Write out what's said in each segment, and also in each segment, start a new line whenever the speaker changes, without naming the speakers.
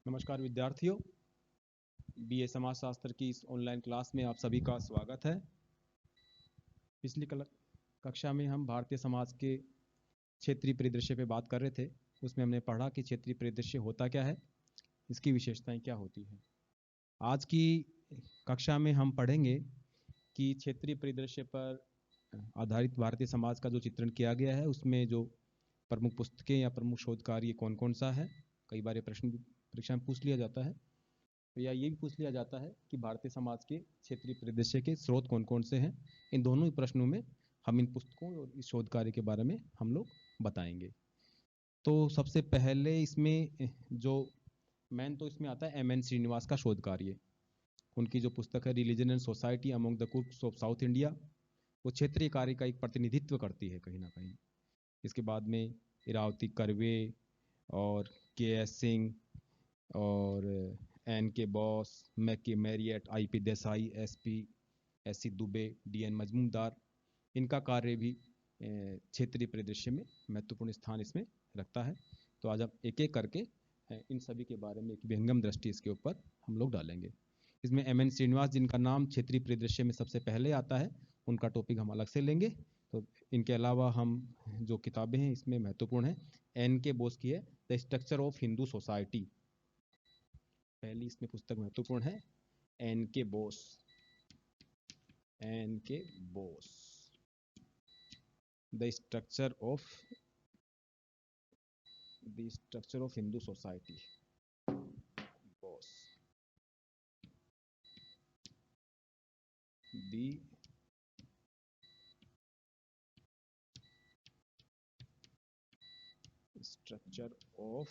नमस्कार विद्यार्थियों, बीए समाजशास्त्र की इस ऑनलाइन क्लास में आप सभी का स्वागत है। पिछली कक्षा में हम भारतीय समाज के क्षेत्रीय परिदृश्य पे बात कर रहे थे। उसमें हमने पढ़ा कि क्षेत्रीय परिदृश्य होता क्या है, इसकी विशेषताएं क्या होती हैं। आज की कक्षा में हम पढ़ेंगे कि क्षेत्रीय परिदृश्य पर आधारित भारतीय समाज का जो चित्रण किया गया है उसमें जो प्रमुख पुस्तकें या प्रमुख शोध कार्य कौन कौन सा है। कई बार प्रश्न परीक्षा में पूछ लिया जाता है, या ये भी पूछ लिया जाता है कि भारतीय समाज के क्षेत्रीय परिदृश्य के स्रोत कौन कौन से हैं। इन दोनों ही प्रश्नों में हम इन पुस्तकों और इस शोध कार्य के बारे में हम लोग बताएंगे। तो सबसे पहले इसमें जो मेन तो इसमें आता है एम एन श्रीनिवास का शोध कार्य। उनकी जो पुस्तक है religion and society among the कुक्स of south India, वो क्षेत्रीय कार्य का एक प्रतिनिधित्व करती है कहीं ना कहीं। इसके बाद में इरावती कर्वे और के एस सिंह और N K Bose, McKim Marriott, I P Desai, S P S C Dube, D N Majumdar, इनका कार्य भी क्षेत्रीय परिदृश्य में महत्वपूर्ण स्थान इसमें रखता है। तो आज हम एक एक करके इन सभी के बारे में एक विहंगम दृष्टि इसके ऊपर हम लोग डालेंगे। इसमें एम एन श्रीनिवास जिनका नाम क्षेत्रीय परिदृश्य में सबसे पहले आता है, उनका टॉपिक हम अलग से लेंगे। तो इनके अलावा हम जो किताबें हैं इसमें महत्वपूर्ण है एन के बोस की है the structure of Hindu society. पहली इसमें पुस्तक महत्वपूर्ण है एन के Bose the structure of Hindu society. Bose the structure of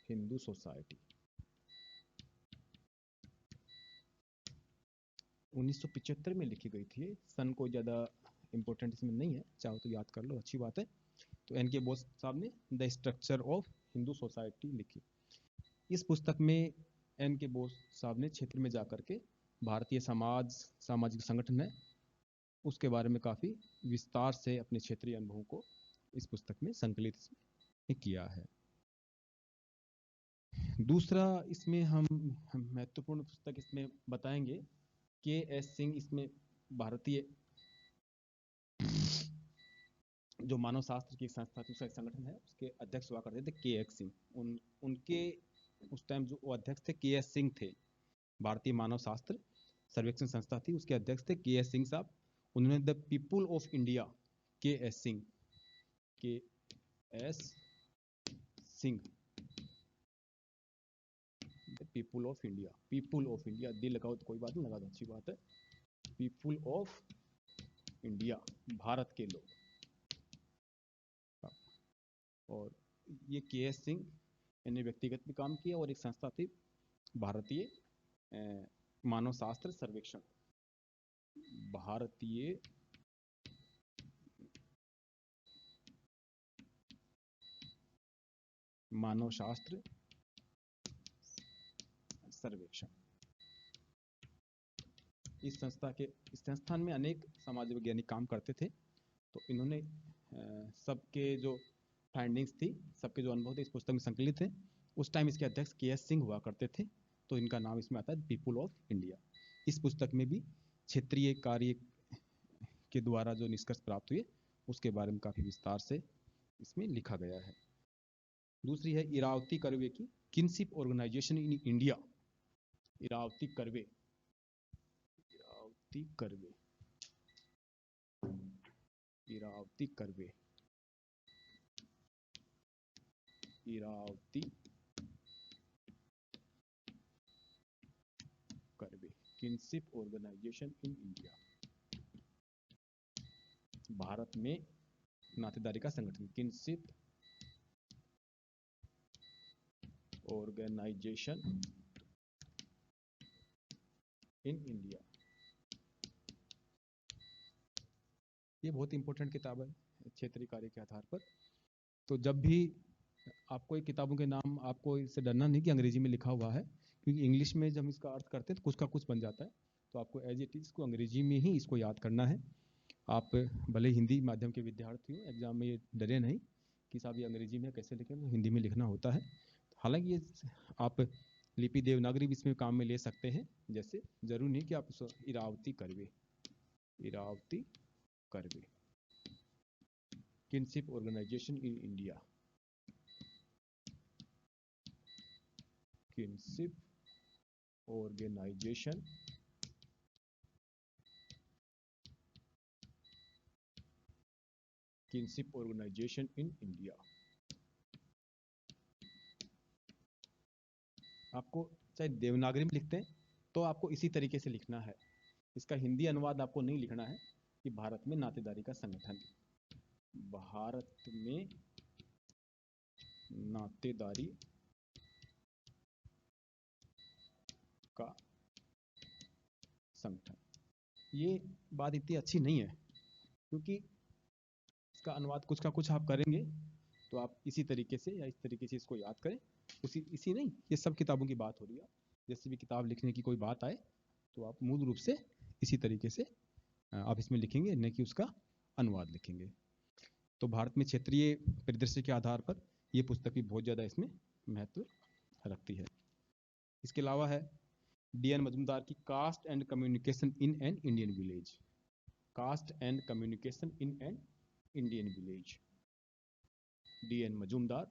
Hindu society. 1975 में लिखी गई थी। सन को ज़्यादा इंपॉर्टेंट इसमें नहीं है, चाहो तो याद कर लो, अच्छी बात है। तो एन के बोस साहब ने the structure of Hindu society लिखी। इस पुस्तक में एन के बोस साहब ने क्षेत्र में जाकर के भारतीय सामाजिक संगठन है उसके बारे में काफ़ी विस्तार से अपने क्षेत्रीय अनुभवों को इस पुस्तक में संकलित किया है। दूसरा इसमें हम महत्वपूर्ण पुस्तक इसमें बताएंगे के एस सिंह। इसमें भारतीय जो मानव शास्त्र की संस्था संगठन है उसके अध्यक्ष हुआ करते थे के एस सिंह। उनके उस टाइम जो वो अध्यक्ष थे के एस सिंह थे। भारतीय मानव शास्त्र सर्वेक्षण संस्था थी, उसके अध्यक्ष थे के एस सिंह साहब। उन्होंने द पीपुल ऑफ इंडिया, के S Singh people of India, दिल लगाओ तो कोई बात नहीं, लगा दो, अच्छी बात है। पीपुल ऑफ इंडिया, भारत के लोग। और ये के एस सिंह ने व्यक्तिगत भी काम किया और एक संस्था थी भारतीय मानव शास्त्र सर्वेक्षण, भारतीय मानव शास्त्र सर्वेक्षण। इस संस्थान में अनेक समाज वैज्ञानिक काम करते थे। तो इन्होंने सबके जो फाइंडिंग्स थी, सबके जो अनुभव थे इस पुस्तक में संकलित थे। उस टाइम इसके अध्यक्ष के एस सिंह हुआ करते थे, तो इनका नाम इसमें आता है पीपुल ऑफ इंडिया। इस पुस्तक में भी क्षेत्रीय कार्य के द्वारा जो निष्कर्ष प्राप्त हुए उसके बारे में काफी विस्तार से इसमें लिखा गया है। दूसरी है इरावती कर्वे की kinship organisation in India. Irawati Karve kinship organisation in India, Bharat में नातेदारी का संगठन, किनशिप ऑर्गेनाइजेशन इन इंडिया। ये बहुत इंपॉर्टेंट किताब है क्षेत्रीय कार्य के आधार पर। तो जब भी आपको एक किताबों के नाम, आपको इससे डरना नहीं कि अंग्रेजी में लिखा हुआ है, क्योंकि इंग्लिश में जब हम इसका अर्थ करते हैं तो कुछ का कुछ बन जाता है। तो आपको एज इट इज को अंग्रेजी में ही इसको याद करना है। आप भले हिंदी माध्यम के विद्यार्थी हो, एग्जाम में ये डरे नहीं कि साहब ये अंग्रेजी में कैसे लिखें, तो हिंदी में लिखना होता है। हालांकि ये आप लिपि देवनागरी भी इसमें काम में ले सकते हैं, जैसे जरूर नहीं कि आप Iravati Karve, Irawati Karve. Kinship organisation in India, kinship organisation kinship organisation in India. आपको चाहे देवनागरी में लिखते हैं तो आपको इसी तरीके से लिखना है। इसका हिंदी अनुवाद आपको नहीं लिखना है कि भारत में नातेदारी का संगठन, भारत में नातेदारी का संगठन। ये बात इतनी अच्छी नहीं है, क्योंकि इसका अनुवाद कुछ का कुछ आप करेंगे तो आप इसी तरीके से या इस तरीके से इसको याद करें। इसी नहीं, ये सब किताबों की बात हो रही है। जैसे भी किताब लिखने की कोई बात आए तो आप मूल रूप से इसी तरीके से आप इसमें लिखेंगे, न कि उसका अनुवाद लिखेंगे। तो भारत में क्षेत्रीय परिदृश्य के आधार पर ये पुस्तक भी बहुत ज़्यादा इसमें महत्व रखती है। इसके अलावा है डी.एन. मजूमदार की caste and communication in an Indian village, caste and communication in an Indian village. D N. Majumdar,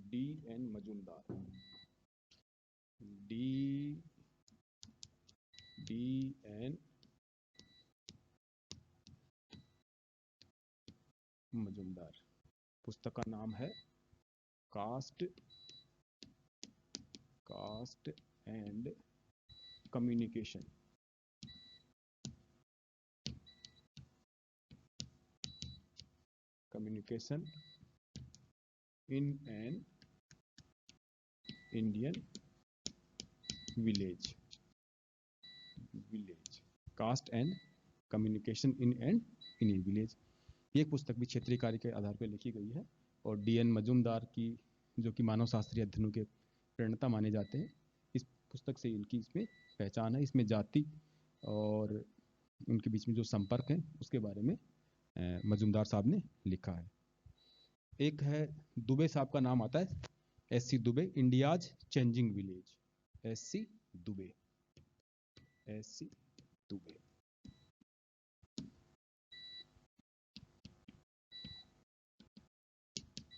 D N. Majumdar, D N. Majumdar. पुस्तक का नाम है caste and communication in an Indian village, caste and communication in an Indian village. ये पुस्तक भी क्षेत्रीय कार्य के आधार पर लिखी गई है और डी.एन. मजूमदार की, जो कि मानव शास्त्रीय अध्ययनों के प्रणेता माने जाते हैं, इस पुस्तक से इनकी इसमें पहचान है। इसमें जाति और उनके बीच में जो संपर्क है उसके बारे में मजूमदार साहब ने लिखा है। एक है दुबे साहब का नाम आता है, SC. Dubey, India's changing village, SC. Dubey, SC. Dubey.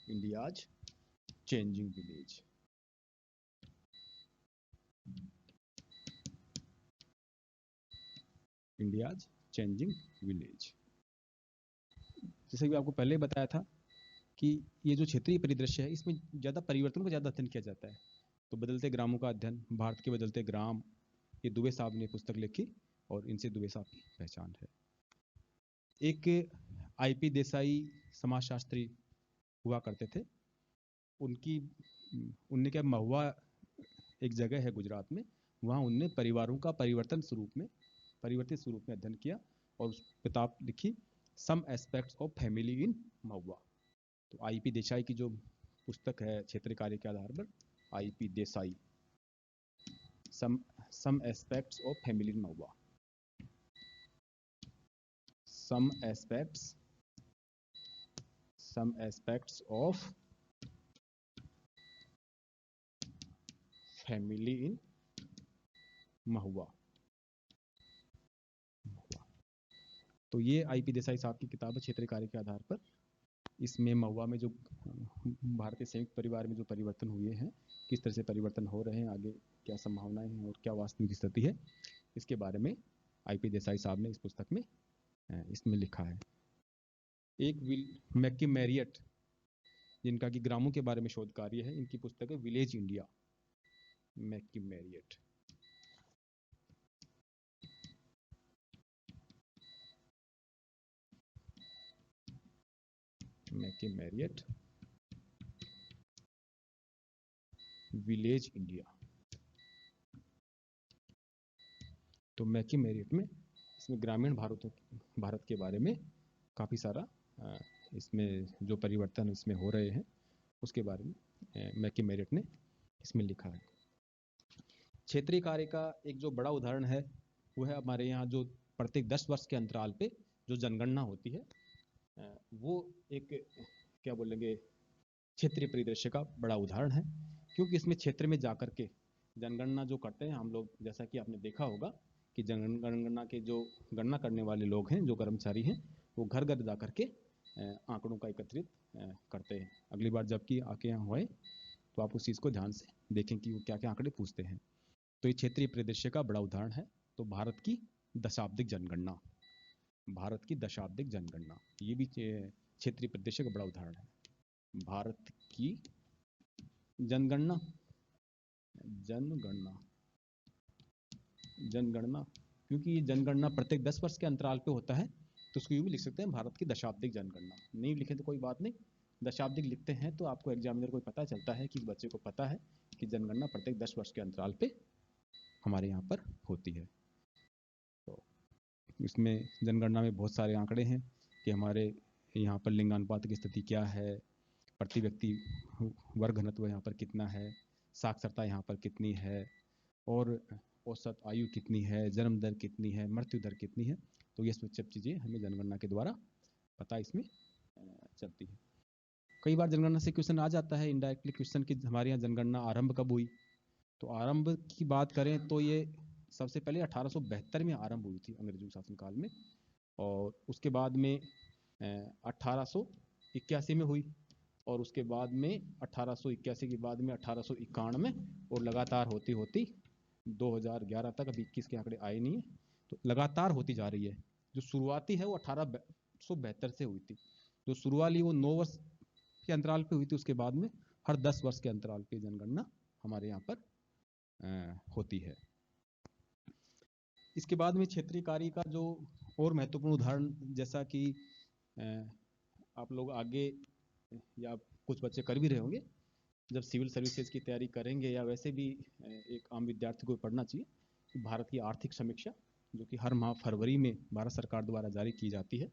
India's changing village, India's changing village. जैसे कि आपको पहले बताया था कि ये जो क्षेत्रीय परिदृश्य है इसमें ज़्यादा परिवर्तन को ज़्यादा अध्ययन किया जाता है। तो बदलते ग्रामों का अध्ययन, भारत के बदलते ग्राम, ये दुबे साहब ने पुस्तक लिखी और इनसे दुबे साहब की पहचान है। एक आई.पी. देसाई समाजशास्त्री हुआ करते थे। उनने क्या, महुआ एक जगह है गुजरात में, वहाँ उनने परिवारों का परिवर्तित स्वरूप में अध्ययन किया और उस किताब लिखी, सम aspects of family in Mahua. तो आई.पी. देसाई की जो पुस्तक है क्षेत्रीय कार्य के आधार पर, I P. Desai, some aspects of family in Mahua, some aspects of family in Mahua. तो ये आई.पी. देसाई साहब की किताब है क्षेत्रीय कार्य के आधार पर। इसमें महुआ में जो भारतीय संयुक्त परिवार में जो परिवर्तन हुए हैं, किस तरह से परिवर्तन हो रहे हैं, आगे क्या संभावनाएं हैं और क्या वास्तविक स्थिति है, इसके बारे में आई.पी. देसाई साहब ने इस पुस्तक में इसमें लिखा है। एक मैकी मैरियट, जिनका कि ग्रामों के बारे में शोध कार्य है, इनकी पुस्तक है village India, मैकी Marriott. मैकी Marriott, village India. तो मैकी मैरियट में इसमें ग्रामीण भारत के बारे में काफ़ी सारा इसमें जो परिवर्तन इसमें हो रहे हैं उसके बारे में मैकी मैरियट ने इसमें लिखा है। क्षेत्रीय कार्य का एक जो बड़ा उदाहरण है वो है हमारे यहाँ जो प्रत्येक 10 वर्ष के अंतराल पे जो जनगणना होती है, वो एक क्या बोलेंगे, क्षेत्रीय परिदृश्य का बड़ा उदाहरण है, क्योंकि इसमें क्षेत्र में जाकर के जनगणना जो करते हैं हम लोग, जैसा कि आपने देखा होगा कि जनगणना के जो गणना करने वाले लोग हैं, जो कर्मचारी हैं, वो घर घर जा करके आंकड़ों का एकत्रित करते हैं। अगली बार जबकि आके यहाँ होए तो आप उस चीज़ को ध्यान से देखें कि वो क्या क्या आंकड़े पूछते हैं। तो ये क्षेत्रीय परिदृश्य का बड़ा उदाहरण है। तो भारत की दशाब्दिक जनगणना, भारत की दशाब्दिक जनगणना, ये भी क्षेत्रीय परिदृश्य का बड़ा उदाहरण है। भारत की जनगणना, जनगणना, जनगणना, क्योंकि ये जनगणना प्रत्येक 10 वर्ष के अंतराल पे होता है, तो उसको यूँ भी लिख सकते हैं भारत की दशाब्दिक जनगणना। नहीं लिखे तो कोई बात नहीं, दशाब्दिक लिखते हैं तो आपको एग्जामिनर को पता चलता है कि बच्चे को पता है कि जनगणना प्रत्येक 10 वर्ष के अंतराल पे हमारे यहाँ पर होती है। तो इसमें जनगणना में बहुत सारे आंकड़े हैं कि हमारे यहाँ पर लिंगानुपात की स्थिति क्या है, प्रति व्यक्ति वर्ग घनत्व यहाँ पर कितना है, साक्षरता यहाँ पर कितनी है, और औसत आयु कितनी है, जन्म दर कितनी है, मृत्यु दर कितनी है। तो ये सब चीज़ें हमें जनगणना के द्वारा पता इसमें चलती है। कई बार जनगणना से क्वेश्चन आ जाता है इनडायरेक्टली क्वेश्चन कि हमारे यहाँ जनगणना आरंभ कब हुई। तो आरंभ की बात करें तो ये सबसे पहले 1872 में आरंभ हुई थी अंग्रेजों शासनकाल में, और उसके बाद में 1881 में हुई, और उसके बाद में 1881 के बाद में 1891 और लगातार होती होती 2011 तक, अभी 21 के आंकड़े आए नहीं है, तो लगातार होती जा रही है। जो शुरुआती है वो 1872 से हुई थी, जो शुरुआती वो 9 वर्ष के अंतराल पे हुई थी, उसके बाद में हर 10 वर्ष के अंतराल पे जनगणना हमारे यहाँ पर होती है। इसके बाद में क्षेत्रीय कार्य का जो और महत्वपूर्ण उदाहरण, जैसा कि आप लोग आगे या कुछ बच्चे कर भी रहे होंगे, जब सिविल सर्विसेज की तैयारी करेंगे या वैसे भी एक आम विद्यार्थी को पढ़ना चाहिए, भारत की आर्थिक समीक्षा जो कि हर माह फरवरी में भारत सरकार द्वारा जारी की जाती है,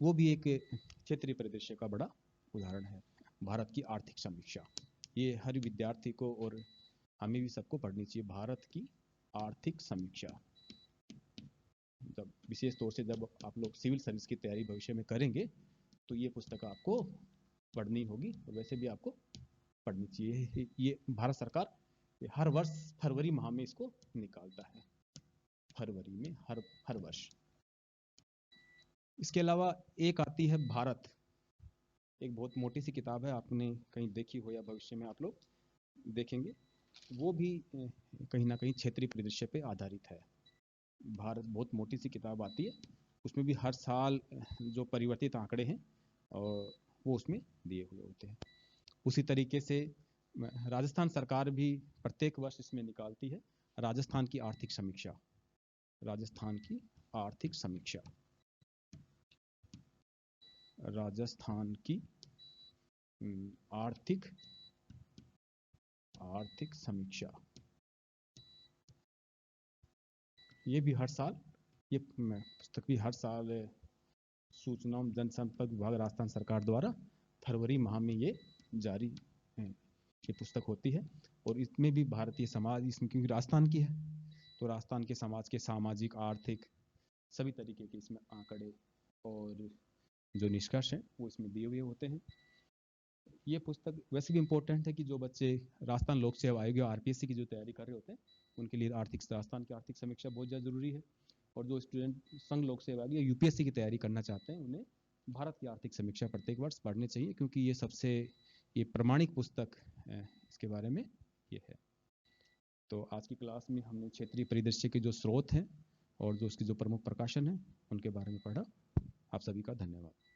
वो भी एक क्षेत्रीय परिदृश्य का बड़ा उदाहरण है। भारत की आर्थिक समीक्षा, ये हर विद्यार्थी को और हमें भी सबको पढ़नी चाहिए। भारत की आर्थिक समीक्षा, जब विशेष तौर से जब आप लोग सिविल सर्विस की तैयारी भविष्य में करेंगे तो ये पुस्तक आपको पढ़नी होगी, और वैसे भी आपको पढ़नी चाहिए। ये भारत सरकार हर वर्ष फरवरी माह में इसको निकालता है, फरवरी में हर वर्ष। इसके अलावा एक आती है भारत, एक बहुत मोटी सी किताब है, आपने कहीं देखी हो या भविष्य में आप लोग देखेंगे, वो भी कहीं ना कहीं क्षेत्रीय परिदृश्य पे आधारित है। भारत बहुत मोटी सी किताब आती है, उसमें भी हर साल जो परिवर्तित आंकड़े हैं और वो उसमें दिए हुए होते हैं। उसी तरीके से राजस्थान सरकार भी प्रत्येक वर्ष इसमें निकालती है राजस्थान की आर्थिक समीक्षा, राजस्थान की आर्थिक समीक्षा, राजस्थान की आर्थिक समीक्षा। ये भी हर साल, ये पुस्तक भी हर साल सूचना एवं जनसंपर्क विभाग राजस्थान सरकार द्वारा फरवरी माह में ये जारी ये पुस्तक होती है। और इसमें भी भारतीय समाज, इसमें क्योंकि राजस्थान की है तो राजस्थान के समाज के सामाजिक आर्थिक सभी तरीके के इसमें आंकड़े और जो निष्कर्ष हैं वो इसमें दिए हुए होते हैं। ये पुस्तक वैसे भी इम्पोर्टेंट है कि जो बच्चे राजस्थान लोक सेवा आयोग या आरपीएससी की जो तैयारी कर रहे होते हैं उनके लिए राजस्थान की आर्थिक समीक्षा बहुत ज़्यादा जरूरी है। और जो स्टूडेंट संघ लोक सेवा आयोग या यूपीएससी की तैयारी करना चाहते हैं उन्हें भारत की आर्थिक समीक्षा प्रत्येक वर्ष पढ़नी चाहिए, क्योंकि ये सबसे प्रमाणिक पुस्तक इसके बारे में ये है। तो आज की क्लास में हमने क्षेत्रीय परिदृश्य के जो स्रोत हैं और जो उसके जो प्रमुख प्रकाशन हैं उनके बारे में पढ़ा। आप सभी का धन्यवाद।